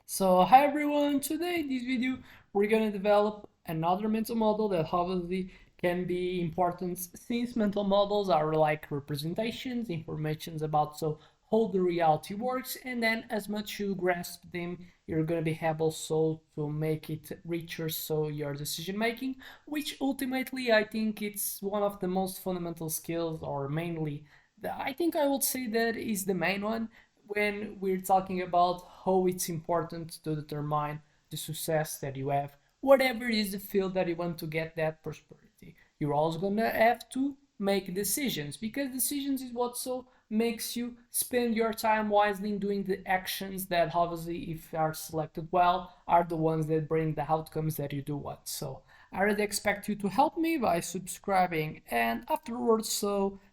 So hi everyone, today in this video we're going to develop another mental model that obviously can be important since mental models are like representations, informations about how the reality works, and then as much you grasp them you're going to be able to make it richer your decision making, which ultimately I think it's one of the most fundamental skills, or mainly I think I would say that is the main one when we're talking about how it's important to determine the success that you have, whatever is the field that you want to get that prosperity. You're always gonna have to make decisions because decisions is what makes you spend your time wisely in doing the actions that obviously if are selected well are the ones that bring the outcomes that you do want. So I really expect you to help me by subscribing and afterwards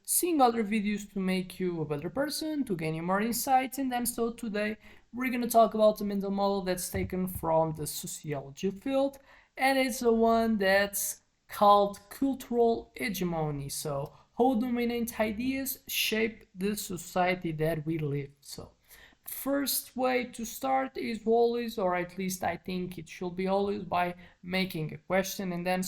seeing other videos to make you a better person, to gain you more insights. And then today we're gonna talk about a mental model that's taken from the sociology field, and it's the one that's called cultural hegemony. So how dominant ideas shape the society that we live. So first way to start is always, or at least I think it should be always, by making a question. And then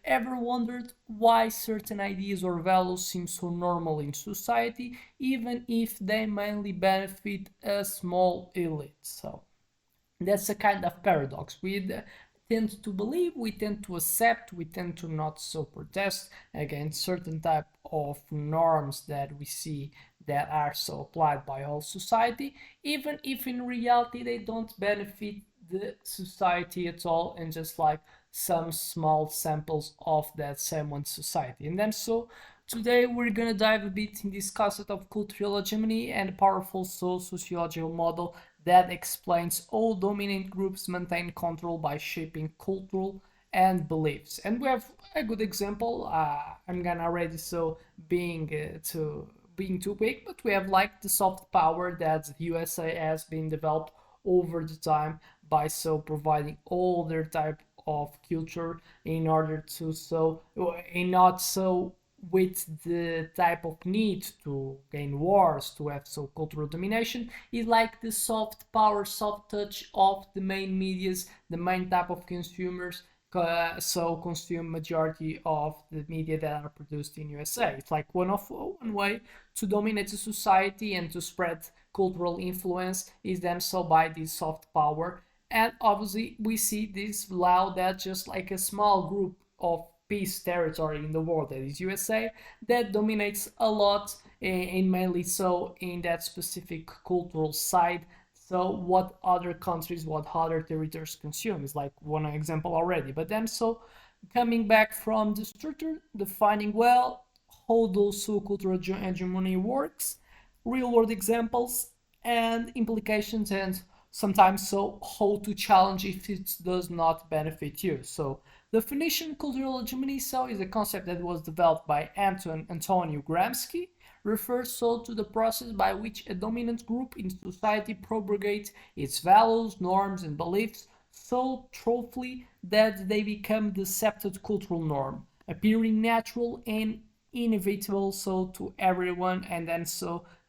ever wondered why certain ideas or values seem so normal in society even if they mainly benefit a small elite? So that's a kind of paradox. We tend to believe, we tend to accept, we tend to not protest against certain type of norms that we see that are applied by all society, even if in reality they don't benefit the society at all, and just like some small samples of that same one society. And then today we're gonna dive a bit in this concept of cultural hegemony and a powerful sociological model that explains how dominant groups maintain control by shaping cultural and beliefs. And we have a good example. I'm gonna already being too quick, but we have like the soft power that the USA has been developed over the time by providing all their type of culture in order to and not with the type of need to gain wars, to have cultural domination, is like the soft power, soft touch of the main medias, the main type of consumers, consume majority of the media that are produced in USA. It's like one way to dominate the society and to spread cultural influence is then by this soft power. And obviously we see this law that just like a small group of peace territory in the world, that is USA, that dominates a lot in mainly in that specific cultural side. So what other countries, what other territories consume is like one example already. But then coming back from the structure, defining well how those cultural hegemony works, real world examples and implications, and sometimes how to challenge if it does not benefit you. So definition: cultural hegemony is a concept that was developed by Antonio Gramsci, refers to the process by which a dominant group in society propagates its values, norms, and beliefs so thoroughly that they become the accepted cultural norm, appearing natural and inevitable to everyone, and then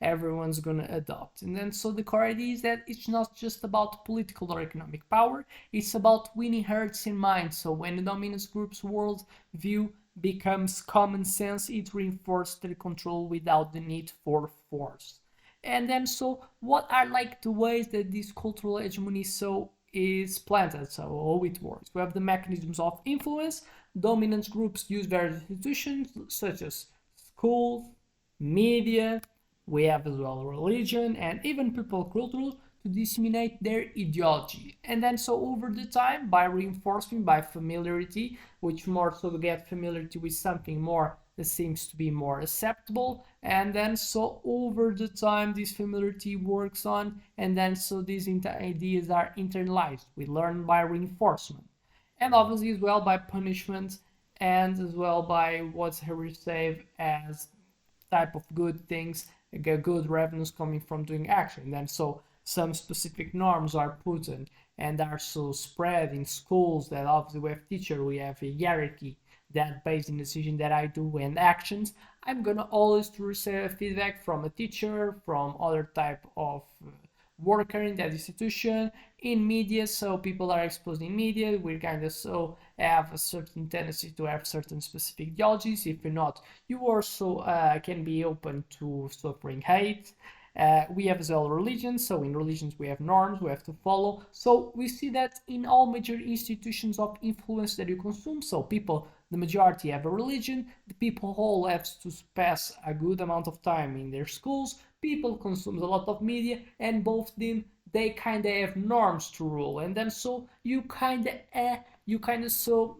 everyone's gonna adopt. And then the core idea is that it's not just about political or economic power, it's about winning hearts and minds. So when the dominant group's world view becomes common sense, it reinforces their control without the need for force. And then what are like the ways that this cultural hegemony is planted? So how it works: we have the mechanisms of influence. Dominant groups use various institutions such as schools, media, we have as well religion, and even people culture to disseminate their ideology. And then over the time, by reinforcing, by familiarity, which more get familiarity with something more that seems to be more acceptable, and then over the time this familiarity works on, and then these ideas are internalized. We learn by reinforcement, and obviously as well by punishment, and as well by what's received as type of good things, good revenues coming from doing action. Then some specific norms are put in and are spread in schools, that obviously we have teacher, we have a hierarchy that based on the decision that I do and actions, I'm gonna always receive feedback from a teacher, from other type of worker in that institution. In media, so people are exposed in media, we kind of so have a certain tendency to have certain specific ideologies. If you're not, you also can be open to suffering hate. We have as well religions, so in religions we have norms we have to follow. So we see that in all major institutions of influence that you consume, so people, the majority have a religion, the people all have to pass a good amount of time in their schools, people consume a lot of media, and both them, they kind of have norms to rule, and then so you kind of so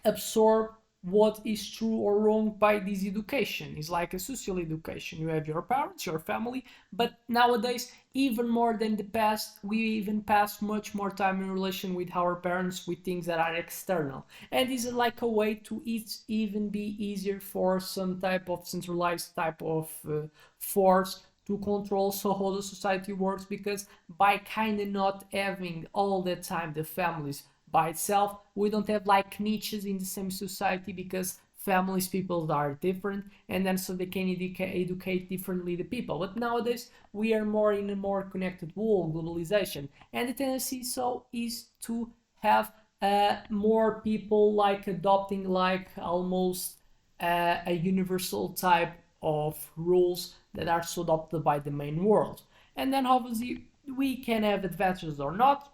absorb what is true or wrong by this education. It's like a social education. You have your parents, your family, but nowadays, even more than the past, we even pass much more time in relation with our parents with things that are external. And this is like a way to even be easier for some type of centralized type of force to control so how the society works, because by kind of not having all the time the families by itself, we don't have like niches in the same society, because families, people are different, and then so they can educate differently the people. But nowadays we are more in a more connected world, globalization, and the tendency so is to have more people like adopting like almost a universal type of rules that are so adopted by the main world. And then obviously we can have advantages or not,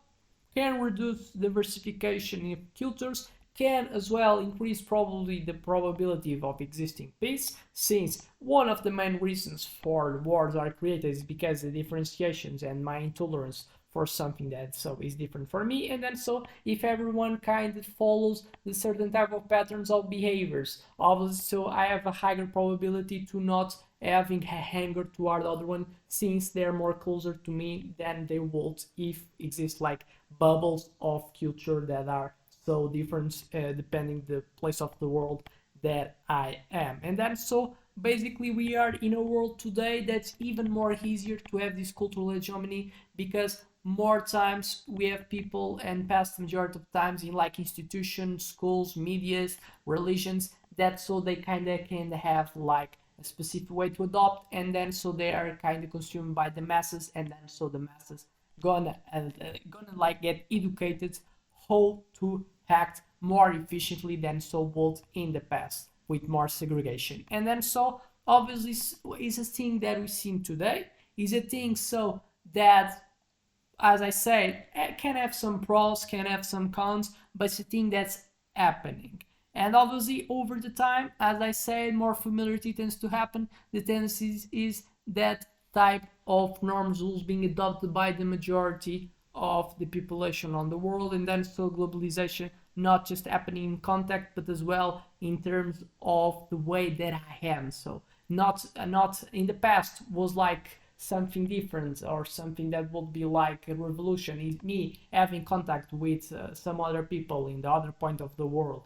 can reduce diversification in cultures, can as well increase probably the probability of existing peace, since one of the main reasons for wars are created is because the differentiations and my intolerance for something that so is different for me. And then so if everyone kind of follows the certain type of patterns of behaviors, obviously so I have a higher probability to not having a anger toward the other one, since they're more closer to me than they would if exist like bubbles of culture that are so different depending the place of the world that I am. And then so basically we are in a world today that's even more easier to have this cultural hegemony, because more times we have people, and past the majority of times in like institutions, schools, medias, religions, that so they kind of can have like a specific way to adopt, and then so they are kind of consumed by the masses, and then so the masses gonna like get educated how to act more efficiently than so would in the past with more segregation. And then so obviously is a thing that we see today, is a thing so that, as I said, it can have some pros, can have some cons, but it's a thing that's happening. And obviously, over the time, as I said, more familiarity tends to happen. The tendency is that type of norms, rules being adopted by the majority of the population on the world, and then so globalization not just happening in contact, but as well in terms of the way that I am. So not in the past was like something different or something that would be like a revolution, is me having contact with some other people in the other point of the world,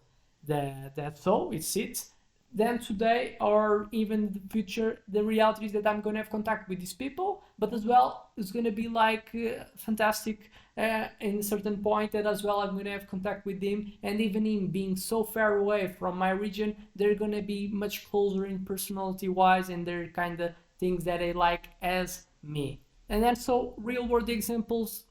that so it's it. Then today or even the future, the reality is that I'm going to have contact with these people, but as well it's going to be like fantastic in a certain point, that as well I'm going to have contact with them, and even in being so far away from my region, they're going to be much closer in personality wise, and they're kind of things that I like as me. And then so real world examples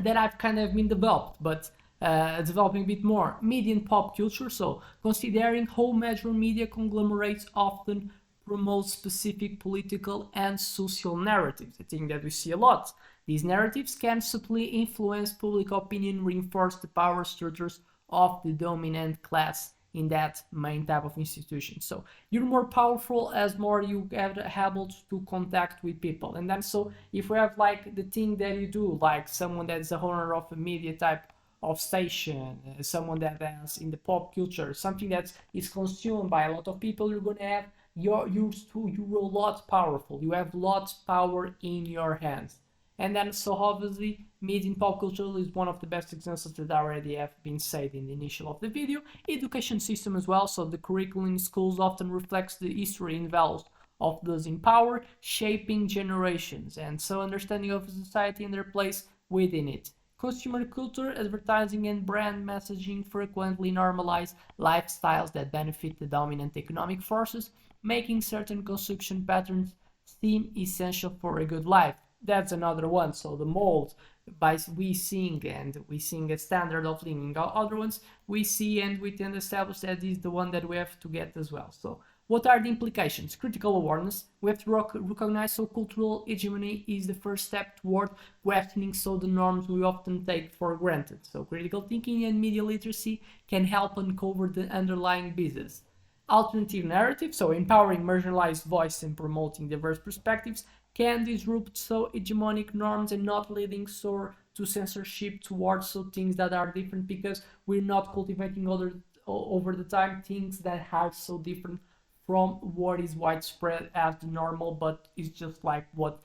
that I've kind of been developed, but developing a bit more. Media and pop culture, so considering how major media conglomerates often promote specific political and social narratives. I think that we see a lot. These narratives can subtly influence public opinion, reinforce the power structures of the dominant class in that main type of institution. So you're more powerful as more you have able to contact with people. And then so if we have like the thing that you do, like someone that's the owner of a media type of station, someone that has in the pop culture, something that is consumed by a lot of people, you're gonna have you're a lot powerful. You have lots power in your hands. And then so obviously media in pop culture is one of the best examples that already have been said in the initial of the video. Education system as well, so the curriculum in schools often reflects the history and values of those in power, shaping generations, and so understanding of society and their place within it. Consumer culture, advertising, and brand messaging frequently normalize lifestyles that benefit the dominant economic forces, making certain consumption patterns seem essential for a good life. That's another one. So the mold, by we seeing a standard of living. Other ones we see and we tend to establish that is the one that we have to get as well. So what are the implications? Critical awareness. We have to recognize so cultural hegemony is the first step toward questioning so the norms we often take for granted. So critical thinking and media literacy can help uncover the underlying business. Alternative narrative, so empowering marginalized voice and promoting diverse perspectives, can disrupt so hegemonic norms and not leading so to censorship towards so things that are different because we're not cultivating other over the time things that are so different from what is widespread as the normal, but it's just like what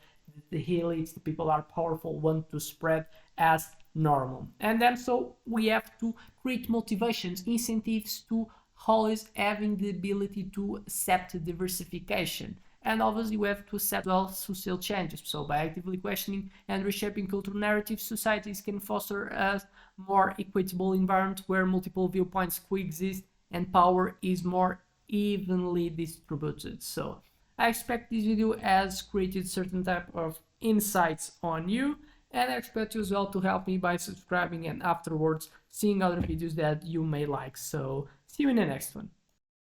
the elites, the people that are powerful, want to spread as normal. And then so we have to create motivations, incentives to always having the ability to accept diversification. And obviously, we have to accept well social changes. So, by actively questioning and reshaping cultural narratives, societies can foster a more equitable environment where multiple viewpoints coexist and power is more evenly distributed. So, I expect this video has created certain type of insights on you, and I expect you as well to help me by subscribing and afterwards seeing other videos that you may like. So see you in the next one.